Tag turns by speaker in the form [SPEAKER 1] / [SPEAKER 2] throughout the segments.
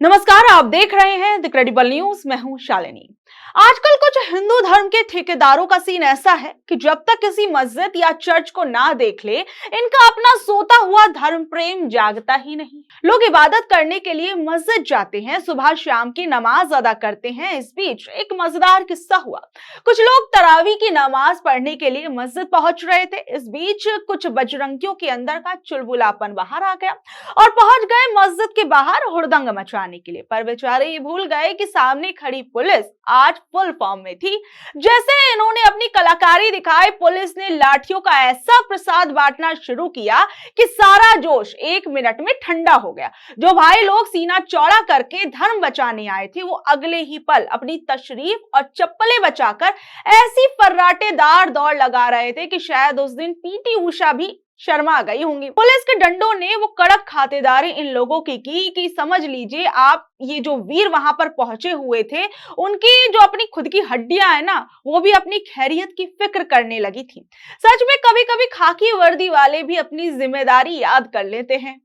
[SPEAKER 1] नमस्कार, आप देख रहे हैं द क्रेडिबल न्यूज। मैं हूं शालिनी। आजकल कुछ हिंदू धर्म के ठेकेदारों का सीन ऐसा है कि जब तक किसी मस्जिद या चर्च को ना देख ले, इनका अपना सोता हुआ धर्म प्रेम जागता ही नहीं। लोग इबादत करने के लिए मस्जिद जाते हैं, सुबह शाम की नमाज अदा करते हैं। इस बीच एक मजेदार किस्सा हुआ। कुछ लोग तरावी की नमाज पढ़ने के लिए मस्जिद पहुंच रहे थे। इस बीच कुछ बजरंगियों के अंदर का चुलबुलापन बाहर आ गया और पहुंच गए मस्जिद के बाहर हुड़दंग मचाने के लिए। पर बेचारे ये भूल गए कि सामने खड़ी पुलिस आज फुल फॉर्म में थी। जैसे इन्होंने अपनी कलाकारी दिखाई, पुलिस ने लाठियों का ऐसा प्रसाद बांटना शुरू किया कि सारा जोश 1 मिनट में ठंडा हो गया। जो भाई लोग सीना चौड़ा करके धर्म बचाने आए थे, वो अगले ही पल अपनी तशरीफ और चप्पलें बचाकर ऐसी फर्राटेदार दौड़ लगा रहे थे कि शायद उस दिन पीटी उषा भी शर्मा गई होंगी। पुलिस के डंडों ने वो कड़क खातिरदारी इन लोगों की कि समझ लीजिए आप, ये जो वीर वहां पर पहुंचे हुए थे, उनकी जो अपनी खुद की हड्डियां है ना, वो भी अपनी खैरियत की फिक्र करने लगी थी। सच में कभी कभी खाकी वर्दी वाले भी अपनी जिम्मेदारी याद कर लेते हैं।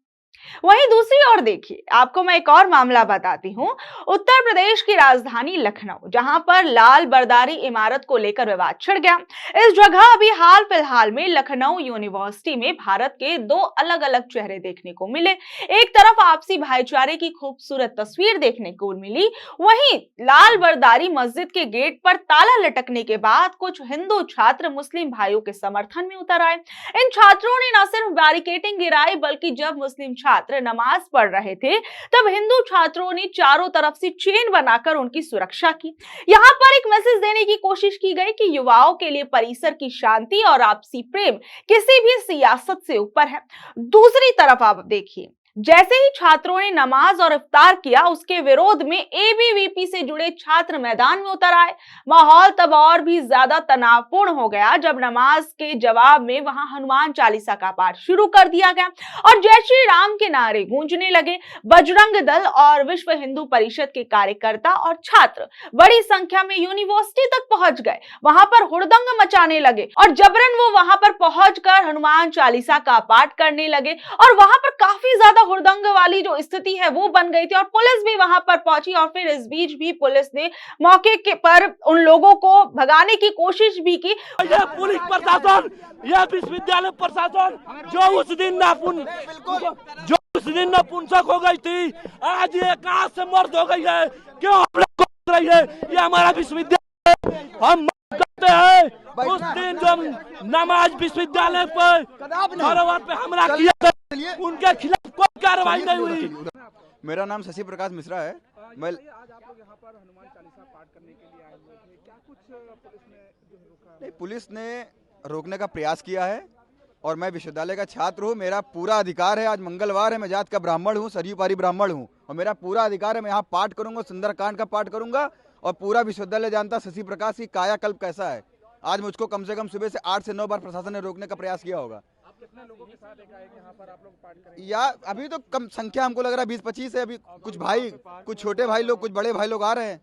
[SPEAKER 1] वहीं दूसरी ओर देखिए, आपको मैं एक और मामला बताती हूँ। उत्तर प्रदेश की राजधानी लखनऊ, जहां पर लाल बर्दारी इमारत को लेकर विवाद छिड़ गया। इस जगह अभी हाल फिलहाल में लखनऊ यूनिवर्सिटी में भारत के दो अलग अलग चेहरे देखने को मिले। एक तरफ आपसी भाईचारे की खूबसूरत तस्वीर देखने को मिली, वहीं लाल बर्दारी मस्जिद के गेट पर ताला लटकने के बाद कुछ हिंदू छात्र मुस्लिम भाइयों के समर्थन में उतर आए। इन छात्रों ने न सिर्फ बैरिकेडिंग गिराई, बल्कि जब मुस्लिम छात्र नमाज पढ़ रहे थे, तब हिंदू छात्रों ने चारों तरफ से चेन बनाकर उनकी सुरक्षा की। यहाँ पर एक मैसेज देने की कोशिश की गई कि युवाओं के लिए परिसर की शांति और आपसी प्रेम किसी भी सियासत से ऊपर है। दूसरी तरफ आप देखिए, जैसे ही छात्रों ने नमाज और इफ्तार किया, उसके विरोध में एबीवीपी से जुड़े छात्र मैदान में उतर आए। माहौल तब और भी ज्यादा तनावपूर्ण हो गया जब नमाज के जवाब में वहां हनुमान चालीसा का पाठ शुरू कर दिया गया और जय श्री राम के नारे गूंजने लगे। बजरंग दल और विश्व हिंदू परिषद के कार्यकर्ता और छात्र बड़ी संख्या में यूनिवर्सिटी तक पहुंच गए, वहां पर हुड़दंग मचाने लगे और जबरन वो वहां पर पहुंचकर हनुमान चालीसा का पाठ करने लगे और वहां पर काफी ज्यादा हुड़दंग वाली जो स्थिति है वो बन गई थी और पुलिस भी वहां पर पहुंची। और फिर इस बीच भी पुलिस ने मौके के पर उन लोगों को भगाने की कोशिश भी की।
[SPEAKER 2] यह पुलिस प्रशासन, यह विश्वविद्यालय प्रशासन जो उस दिन नपुंसक हो गई थी, आज ये कहां से मर्द हो गई है? क्यों हम लोग को रही है? ये हमारा विश्वविद्यालय, हम करते हैं। उस दिन जब नमाज विश्वविद्यालय पर धरोहर पे हमला किया था, उनके खिलाफ कोई कार्रवाई नहीं हुई।
[SPEAKER 3] मेरा नाम शशि प्रकाश मिश्रा है। मैं
[SPEAKER 4] आज आप लोग यहाँ पर हनुमान चालीसा पाठ करने के लिए आए हुए थे, क्या कुछ पुलिस ने जो रोका?
[SPEAKER 3] नहीं, पुलिस ने रोकने का प्रयास किया है और मैं विश्वविद्यालय का छात्र हूँ, मेरा पूरा अधिकार है। आज मंगलवार है, मैं जात का ब्राह्मण हूँ, सरयुपारी ब्राह्मण हूँ और मेरा पूरा अधिकार है। मैं यहाँ पाठ करूंगा, सुंदरकांड का पाठ करूंगा और पूरा विश्वविद्यालय जानता शशि प्रकाश की कायाकल्प कैसा है। आज मुझको कम से कम सुबह से 8 से 9 बार प्रशासन ने रोकने का प्रयास किया होगा।
[SPEAKER 4] कितने लोगों के साथ एक आए कि यहाँ पर आप लोग पाठ करेंगे?
[SPEAKER 3] या अभी तो कम संख्या हमको लग रहा है 20-25 है। अभी कुछ भाई, कुछ छोटे भाई लोग, कुछ बड़े भाई लोग आ रहे हैं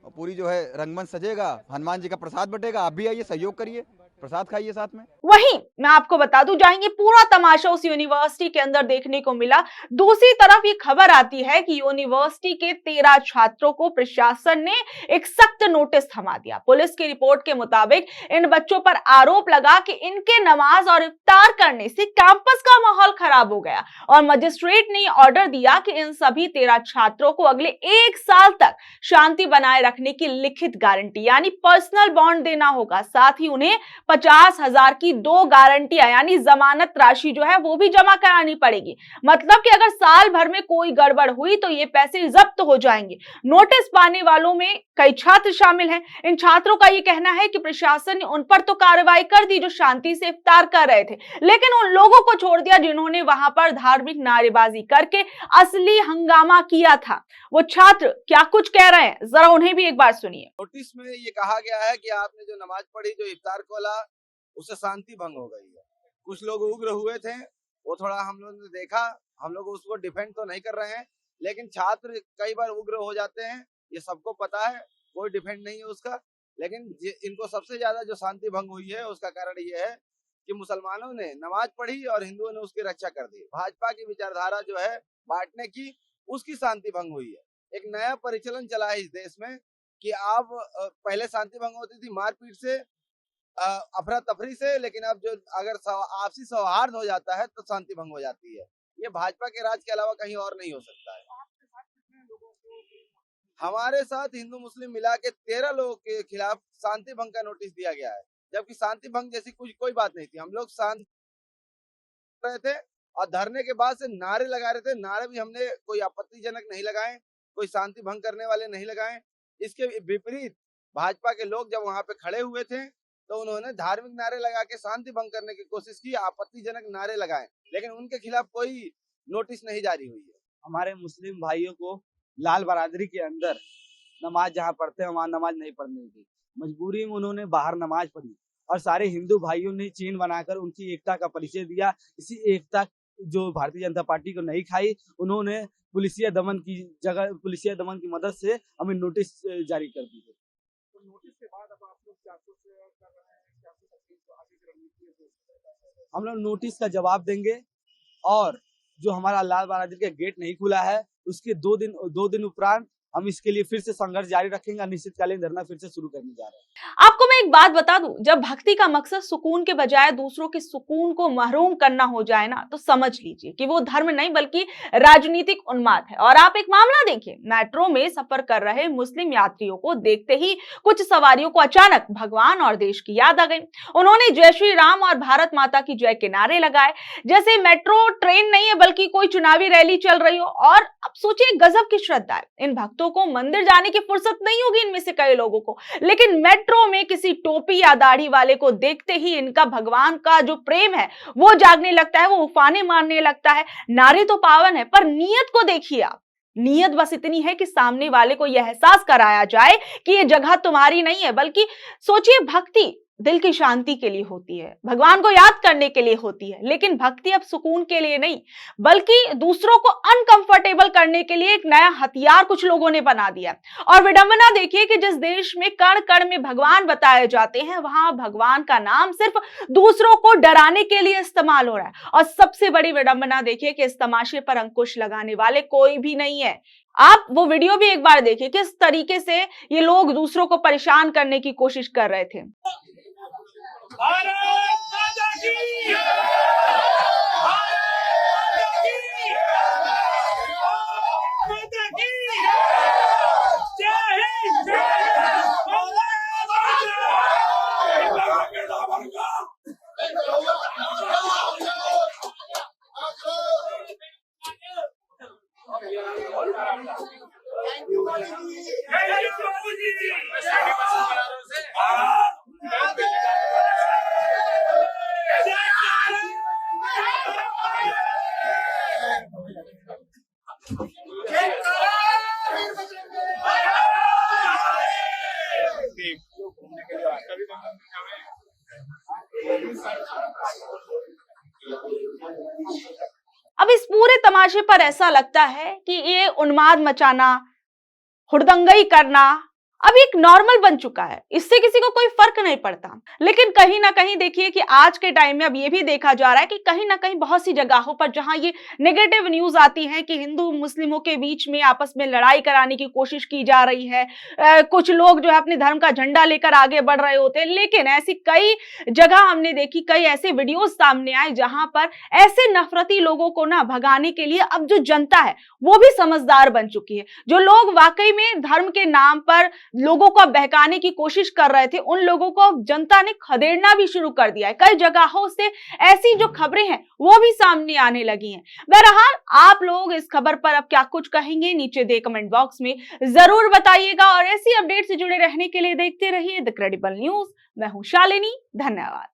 [SPEAKER 3] और पूरी जो है रंगमंच सजेगा, हनुमान जी का प्रसाद बटेगा। आप भी आइए, सहयोग करिए, प्रसाद खाइए साथ में।
[SPEAKER 1] वहीं मैं आपको बता दूं, जाएंगे पूरा तमाशा उस यूनिवर्सिटी के अंदर देखने को मिला। दूसरी तरफ ये खबर आती है कि यूनिवर्सिटी के 13 छात्रों को प्रशासन ने एक सख्त नोटिस थमा दिया। पुलिस की रिपोर्ट के मुताबिक इन बच्चों पर आरोप लगा कि इनके नमाज और इफ्तार करने से कैंपस का माहौल खराब हो गया और मजिस्ट्रेट ने ऑर्डर दिया कि इन सभी 13 छात्रों को अगले 1 साल तक शांति बनाए रखने की लिखित गारंटी यानी पर्सनल बॉन्ड देना होगा। साथ ही उन्हें 50,000 की 2 गारंटियां यानी जमानत राशि जो है वो भी जमा करानी पड़ेगी। मतलब कि अगर साल भर में कोई गड़बड़ हुई तो ये पैसे जब्त हो जाएंगे। नोटिस पाने वालों में कई छात्र शामिल हैं। इन छात्रों का ये कहना है कि प्रशासन ने उन पर तो कार्रवाई कर दी जो शांति से इफ्तार कर रहे थे, लेकिन उन लोगों को छोड़ दिया जिन्होंने वहां पर धार्मिक नारेबाजी करके असली हंगामा किया था। वो छात्र क्या कुछ कह रहे हैं, जरा उन्हें भी एक बार सुनिए।
[SPEAKER 5] नोटिस में ये कहा गया है कि आपने जो नमाज पढ़ी, जो इफ्तार खोला, उससे शांति भंग हो गई है। कुछ लोग उग्र हुए थे, वो थोड़ा हम लोगों ने देखा, हम लोग उसको डिफेंड तो नहीं कर रहे हैं, लेकिन छात्र कई बार उग्र हो जाते हैं, ये सबको पता है, कोई डिफेंड नहीं है उसका। लेकिन इनको सबसे ज्यादा जो शांति भंग हुई है उसका कारण ये है कि मुसलमानों ने नमाज पढ़ी और हिंदुओं ने उसकी रक्षा कर दी। भाजपा की विचारधारा जो है बांटने की, उसकी शांति भंग हुई है। एक नया परिचलन चला है इस देश में कि आप पहले शांति भंग होती थी मारपीट से, अफरा तफरी से, लेकिन अब जो अगर आपसी सौहार्द हो जाता है तो शांति भंग हो जाती है। ये भाजपा के राज के अलावा कहीं और नहीं हो सकता है। हमारे साथ हिंदू मुस्लिम मिला के 13 लोगों के खिलाफ शांति भंग का नोटिस दिया गया है, जबकि शांति भंग जैसी कोई बात नहीं थी। हम लोग शांत रहे थे और धरने के बाद से नारे लगा रहे थे। नारे भी हमने कोई आपत्तिजनक नहीं लगाए, कोई शांति भंग करने वाले नहीं लगाए। इसके विपरीत भाजपा के लोग जब वहां पे खड़े हुए थे तो उन्होंने धार्मिक नारे लगा के शांति भंग करने की कोशिश की, आपत्तिजनक नारे लगाए, लेकिन उनके खिलाफ कोई नोटिस नहीं जारी हुई है।
[SPEAKER 6] हमारे मुस्लिम भाइयों को लाल बरादरी के अंदर नमाज जहाँ पढ़ते हैं वहाँ नमाज नहीं पढ़ने दी। मजबूरी में उन्होंने बाहर नमाज पढ़ी और सारे हिंदू भाइयों ने चीन बनाकर उनकी एकता का परिचय दिया। इसी एकता जो भारतीय जनता पार्टी को नहीं खाई, उन्होंने पुलिसिया दमन की मदद से हमें नोटिस जारी कर दी है।
[SPEAKER 4] तो नोटिस के बाद अब आप लोग क्या कुछ कर रहे हैं, क्या कुछ आगे की रणनीति है?
[SPEAKER 6] हम लोग नोटिस का जवाब देंगे और जो हमारा लाल बहादुर का गेट नहीं खुला है उसके 2 दिन उपरांत हम इसके लिए फिर से संघर्ष जारी रखेंगे। अनिश्चितकालीन धरना फिर से शुरू करने जा रहे हैं।
[SPEAKER 1] आपको मैं एक बात बता दूं, जब भक्ति का मकसद सुकून के बजाय दूसरों के सुकून को महरूम करना हो जाए ना, तो समझ लीजिए कि वो धर्म नहीं बल्कि राजनीतिक उन्माद है। और आप एक मामला देखिए, मेट्रो में सफर कर रहे मुस्लिम यात्रियों को देखते ही कुछ सवारियों को अचानक भगवान और देश की याद आ गई। उन्होंने जय श्री राम और भारत माता की जय के नारे लगाए, जैसे मेट्रो ट्रेन नहीं है बल्कि कोई चुनावी रैली चल रही हो। और अब सोचिए, गजब की श्रद्धा है। इन भक्तों को मंदिर जाने की फुर्सत नहीं होगी इनमें से कई लोगों को, लेकिन मेट्रो में किसी टोपी या दाढ़ी वाले को देखते ही इनका भगवान का जो प्रेम है वो जागने लगता है, वो उफाने मारने लगता है। नारे तो पावन है, पर नीयत को देखिए आप। नीयत बस इतनी है कि सामने वाले को यह एहसास कराया जाए कि यह जगह तुम्हारी नहीं है। बल्कि सोचिए, भक्ति दिल की शांति के लिए होती है, भगवान को याद करने के लिए होती है, लेकिन भक्ति अब सुकून के लिए नहीं बल्कि दूसरों को अनकंफर्टेबल करने के लिए एक नया हथियार कुछ लोगों ने बना दिया। और विडंबना देखिए कि जिस देश में कण कण में भगवान बताए जाते हैं, वहां भगवान का नाम सिर्फ दूसरों को डराने के लिए इस्तेमाल हो रहा है। और सबसे बड़ी विडंबना देखिए कि इस तमाशे पर अंकुश लगाने वाले कोई भी नहीं है। आप वो वीडियो भी एक बार देखिए, किस तरीके से ये लोग दूसरों को परेशान करने की कोशिश कर रहे थे।
[SPEAKER 2] भारत माता की जय हिंद,
[SPEAKER 1] अब इस पूरे तमाशे पर ऐसा लगता है कि ये उन्माद मचाना, हुड़दंगई करना अब एक नॉर्मल बन चुका है। इससे किसी को कोई फर्क नहीं पड़ता। लेकिन कहीं ना कहीं देखिए कि आज के टाइम में अब ये भी देखा जा रहा है कि कहीं ना कहीं बहुत सी जगहों पर जहां ये नेगेटिव न्यूज आती है कि हिंदू मुस्लिमों के बीच में आपस में लड़ाई कराने की कोशिश की जा रही है, कुछ लोग जो है अपने धर्म का झंडा लेकर आगे बढ़ रहे होते हैं। लेकिन ऐसी कई जगह हमने देखी, कई ऐसे वीडियोज सामने आए जहां पर ऐसे नफरती लोगों को ना भगाने के लिए अब जो जनता है वो भी समझदार बन चुकी है। जो लोग वाकई में धर्म के नाम पर लोगों को बहकाने की कोशिश कर रहे थे, उन लोगों को जनता ने खदेड़ना भी शुरू कर दिया है। कई जगहों से ऐसी जो खबरें हैं वो भी सामने आने लगी हैं। बहरहाल, आप लोग इस खबर पर अब क्या कुछ कहेंगे, नीचे दे कमेंट बॉक्स में जरूर बताइएगा। और ऐसी अपडेट से जुड़े रहने के लिए देखते रहिए द क्रेडिबल न्यूज। मैं हूं शालिनी, धन्यवाद।